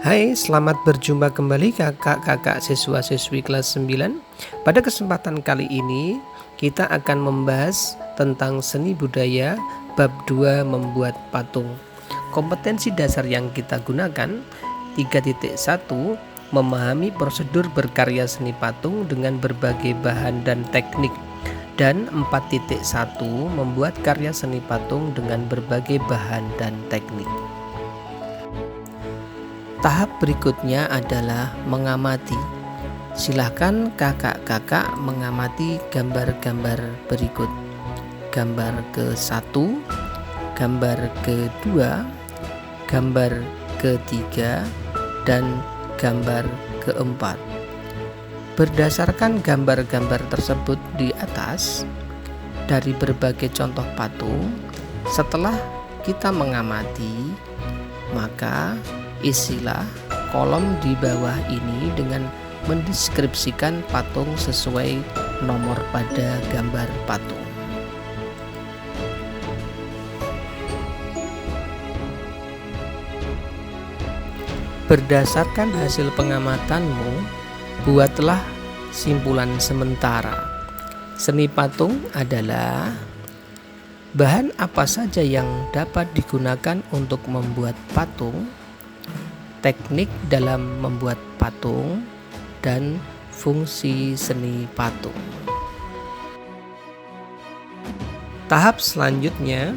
Hai, selamat berjumpa kembali kakak-kakak siswa-siswi kelas 9. Pada kesempatan kali ini, kita akan membahas tentang seni budaya bab 2 membuat patung. Kompetensi dasar yang kita gunakan 3.1 memahami prosedur berkarya seni patung dengan berbagai bahan dan teknik. Dan 4.1 membuat karya seni patung dengan berbagai bahan dan teknik. Tahap berikutnya adalah mengamati. Silahkan kakak-kakak mengamati gambar-gambar berikut. Gambar ke-1, gambar ke-2, gambar ke-3, dan gambar ke-4. Berdasarkan gambar-gambar tersebut di atas, dari berbagai contoh patung, setelah kita mengamati, maka isilah kolom di bawah ini dengan mendeskripsikan patung sesuai nomor pada gambar patung. Berdasarkan hasil pengamatanmu, buatlah simpulan sementara. Seni patung adalah bahan apa saja yang dapat digunakan untuk membuat patung, teknik dalam membuat patung, dan fungsi seni patung. Tahap selanjutnya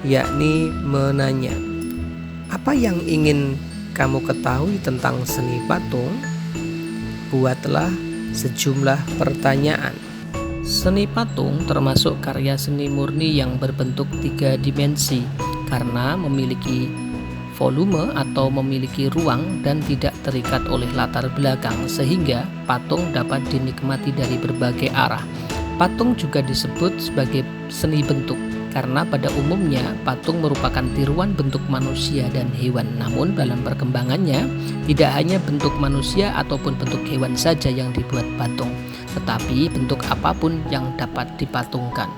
yakni menanya. Apa yang ingin kamu ketahui tentang seni patung? Buatlah sejumlah pertanyaan. Seni patung termasuk karya seni murni yang berbentuk 3 dimensi karena memiliki volume atau memiliki ruang dan tidak terikat oleh latar belakang, sehingga patung dapat dinikmati dari berbagai arah. Patung juga disebut sebagai seni bentuk karena pada umumnya patung merupakan tiruan bentuk manusia dan hewan. Namun dalam perkembangannya tidak hanya bentuk manusia ataupun bentuk hewan saja yang dibuat patung, tetapi bentuk apapun yang dapat dipatungkan.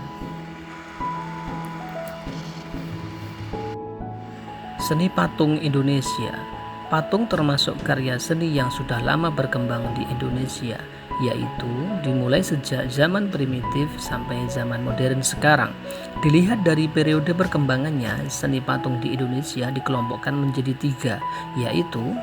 Seni patung Indonesia. Patung termasuk karya seni yang sudah lama berkembang di Indonesia, yaitu dimulai sejak zaman primitif sampai zaman modern sekarang. Dilihat dari periode perkembangannya, seni patung di Indonesia dikelompokkan menjadi 3, yaitu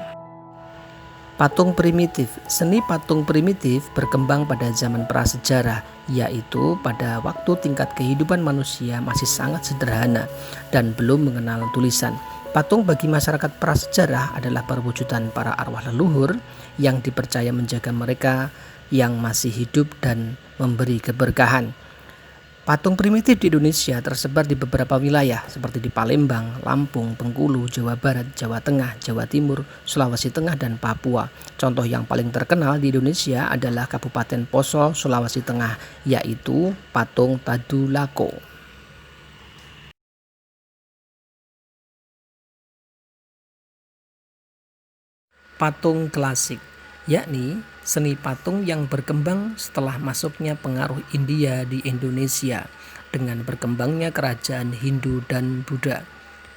patung primitif. Seni patung primitif berkembang pada zaman prasejarah, yaitu pada waktu tingkat kehidupan manusia masih sangat sederhana dan belum mengenal tulisan. Patung bagi masyarakat prasejarah adalah perwujudan para arwah leluhur yang dipercaya menjaga mereka yang masih hidup dan memberi keberkahan. Patung primitif di Indonesia tersebar di beberapa wilayah seperti di Palembang, Lampung, Bengkulu, Jawa Barat, Jawa Tengah, Jawa Timur, Sulawesi Tengah, dan Papua. Contoh yang paling terkenal di Indonesia adalah Kabupaten Poso, Sulawesi Tengah, yaitu patung Tadulako. Patung klasik, yakni seni patung yang berkembang setelah masuknya pengaruh India di Indonesia dengan berkembangnya kerajaan Hindu dan Buddha.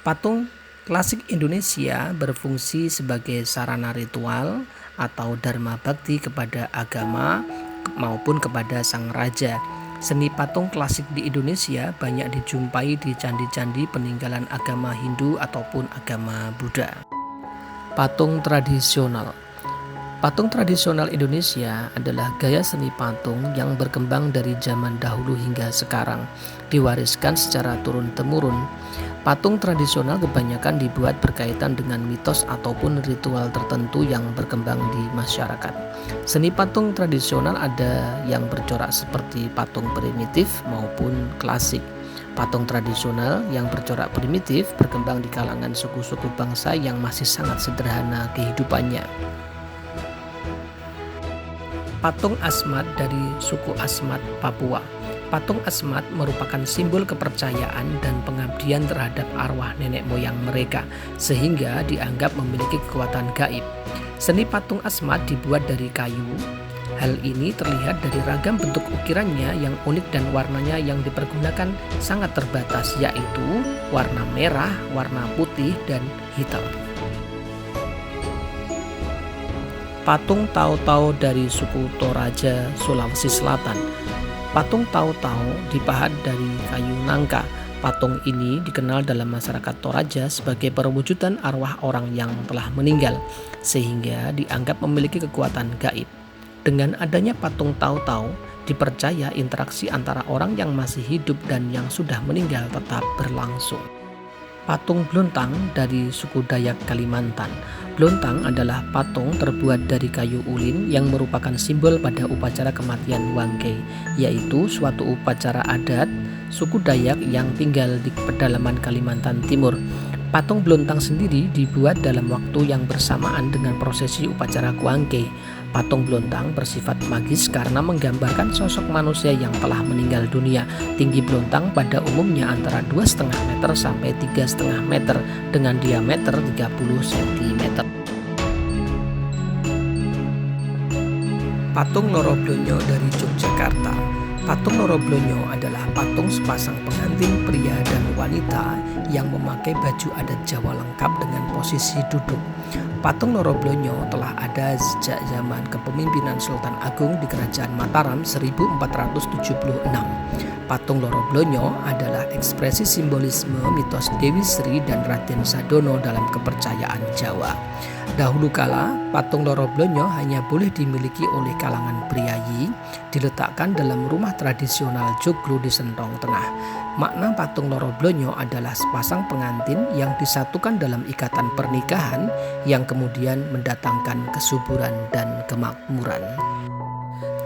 Patung klasik Indonesia berfungsi sebagai sarana ritual atau dharma bakti kepada agama maupun kepada sang raja. Seni patung klasik di Indonesia banyak dijumpai di candi-candi peninggalan agama Hindu ataupun agama Buddha. Patung tradisional. Patung tradisional Indonesia adalah gaya seni patung yang berkembang dari zaman dahulu hingga sekarang, diwariskan secara turun-temurun. Patung tradisional kebanyakan dibuat berkaitan dengan mitos ataupun ritual tertentu yang berkembang di masyarakat. Seni patung tradisional ada yang bercorak seperti patung primitif maupun klasik. Patung tradisional yang bercorak primitif berkembang di kalangan suku-suku bangsa yang masih sangat sederhana kehidupannya. Patung Asmat dari suku Asmat, Papua. Patung Asmat merupakan simbol kepercayaan dan pengabdian terhadap arwah nenek moyang mereka, sehingga dianggap memiliki kekuatan gaib. Seni patung Asmat dibuat dari kayu. Hal ini terlihat dari ragam bentuk ukirannya yang unik dan warnanya yang dipergunakan sangat terbatas, yaitu warna merah, warna putih, dan hitam. Patung Tau-Tau dari suku Toraja, Sulawesi Selatan. Patung Tau-Tau dipahat dari kayu nangka. Patung ini dikenal dalam masyarakat Toraja sebagai perwujudan arwah orang yang telah meninggal, sehingga dianggap memiliki kekuatan gaib. Dengan adanya patung Tau-Tau, dipercaya interaksi antara orang yang masih hidup dan yang sudah meninggal tetap berlangsung. Patung Blontang dari suku Dayak Kalimantan. Blontang adalah patung terbuat dari kayu ulin yang merupakan simbol pada upacara kematian Wangke, yaitu suatu upacara adat suku Dayak yang tinggal di pedalaman Kalimantan Timur. Patung Blontang sendiri dibuat dalam waktu yang bersamaan dengan prosesi upacara Wangke. Patung Blontang bersifat magis karena menggambarkan sosok manusia yang telah meninggal dunia. Tinggi Blontang pada umumnya antara 2,5 meter sampai 3,5 meter dengan diameter 30 cm. Patung Loro Blonyo dari Yogyakarta. Patung Loro Blonyo adalah patung sepasang pengantin pria dan wanita yang memakai baju adat Jawa lengkap dengan posisi duduk. Patung Loro Blonyo telah ada sejak zaman kepemimpinan Sultan Agung di Kerajaan Mataram 1476. Patung Loro Blonyo adalah ekspresi simbolisme mitos Dewi Sri dan Raden Sadono dalam kepercayaan Jawa. Dahulu kala, patung Loro Blonyo hanya boleh dimiliki oleh kalangan priayi, diletakkan dalam rumah tradisional Joglo di Sentong Tengah. Makna patung Loro Blonyo adalah sepasang pengantin yang disatukan dalam ikatan pernikahan yang kemudian mendatangkan kesuburan dan kemakmuran.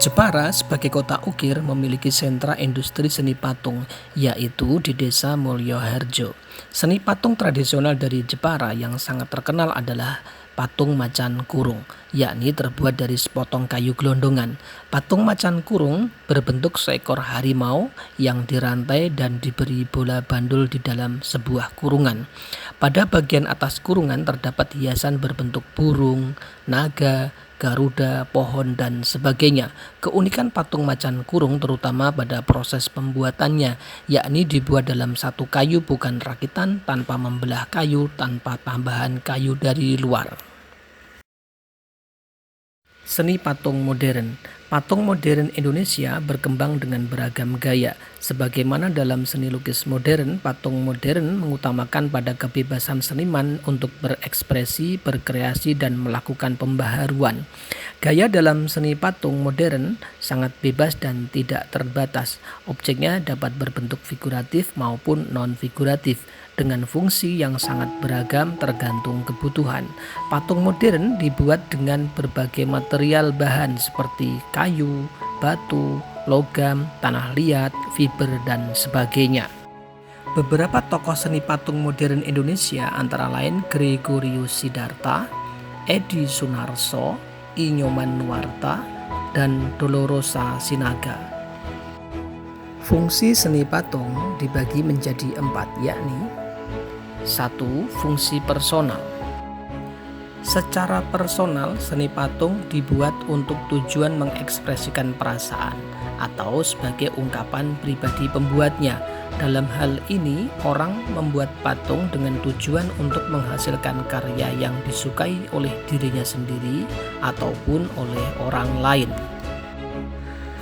Jepara sebagai kota ukir memiliki sentra industri seni patung, yaitu di Desa Mulyoharjo. Seni patung tradisional dari Jepara yang sangat terkenal adalah patung macan kurung, yakni terbuat dari sepotong kayu gelondongan. Patung macan kurung berbentuk seekor harimau yang dirantai dan diberi bola bandul di dalam sebuah kurungan. Pada bagian atas kurungan terdapat hiasan berbentuk burung, naga, garuda, pohon, dan sebagainya. Keunikan patung macan kurung terutama pada proses pembuatannya, yakni dibuat dalam satu kayu bukan rakitan, tanpa membelah kayu, tanpa tambahan kayu dari luar. Seni patung modern. Patung modern Indonesia berkembang dengan beragam gaya. Sebagaimana dalam seni lukis modern, patung modern mengutamakan pada kebebasan seniman untuk berekspresi, berkreasi, dan melakukan pembaharuan. Gaya dalam seni patung modern sangat bebas dan tidak terbatas. Objeknya dapat berbentuk figuratif maupun non-figuratif, dengan fungsi yang sangat beragam tergantung kebutuhan. Patung modern dibuat dengan berbagai material bahan seperti kayu, batu, logam, tanah liat, fiber, dan sebagainya. Beberapa tokoh seni patung modern Indonesia antara lain Gregorius Sidarta, Edi Sunarso, Inyoman Nuwarta, dan Dolorosa Sinaga. Fungsi seni patung dibagi menjadi 4, yakni 1. Fungsi personal. Secara personal, seni patung dibuat untuk tujuan mengekspresikan perasaan atau sebagai ungkapan pribadi pembuatnya. Dalam hal ini, orang membuat patung dengan tujuan untuk menghasilkan karya yang disukai oleh dirinya sendiri ataupun oleh orang lain.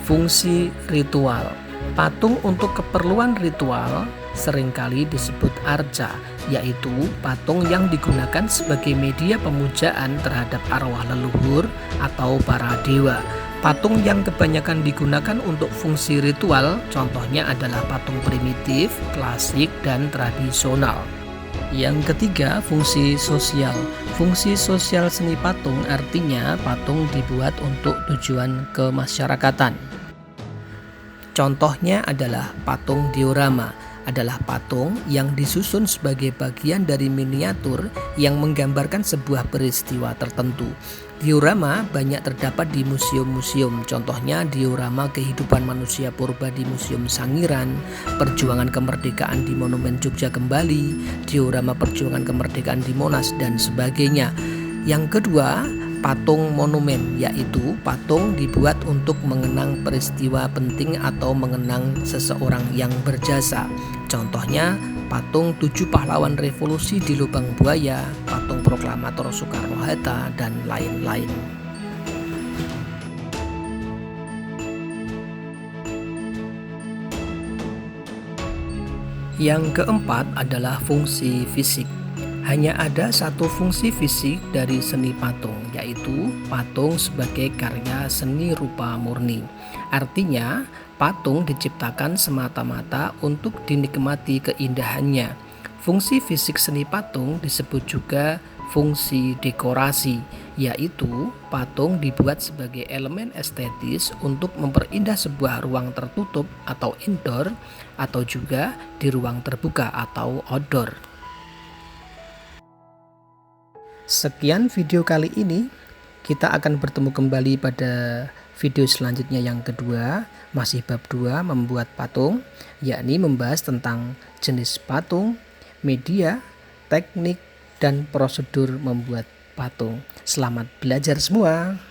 Fungsi ritual. Patung untuk keperluan ritual seringkali disebut arca, yaitu patung yang digunakan sebagai media pemujaan terhadap arwah leluhur atau para dewa. Patung yang kebanyakan digunakan untuk fungsi ritual contohnya adalah patung primitif, klasik, dan tradisional. Yang ketiga, fungsi sosial. Fungsi sosial seni patung artinya patung dibuat untuk tujuan kemasyarakatan. Contohnya adalah patung diorama, adalah patung yang disusun sebagai bagian dari miniatur yang menggambarkan sebuah peristiwa tertentu. Diorama banyak terdapat di museum-museum, contohnya diorama kehidupan manusia purba di Museum Sangiran, perjuangan kemerdekaan di Monumen Jogja Kembali, diorama perjuangan kemerdekaan di Monas, dan sebagainya. Yang kedua, patung monumen, yaitu patung dibuat untuk mengenang peristiwa penting atau mengenang seseorang yang berjasa. Contohnya patung 7 pahlawan revolusi di Lubang Buaya, patung proklamator Soekarno-Hatta, dan lain-lain. Yang keempat adalah fungsi fisik. Hanya ada satu fungsi fisik dari seni patung, yaitu patung sebagai karya seni rupa murni. Artinya, patung diciptakan semata-mata untuk dinikmati keindahannya. Fungsi fisik seni patung disebut juga fungsi dekorasi, yaitu patung dibuat sebagai elemen estetis untuk memperindah sebuah ruang tertutup atau indoor, atau juga di ruang terbuka atau outdoor. Sekian video kali ini. Kita akan bertemu kembali pada video selanjutnya yang kedua, masih bab 2 membuat patung, yakni membahas tentang jenis patung, media, teknik, dan prosedur membuat patung. Selamat belajar semua.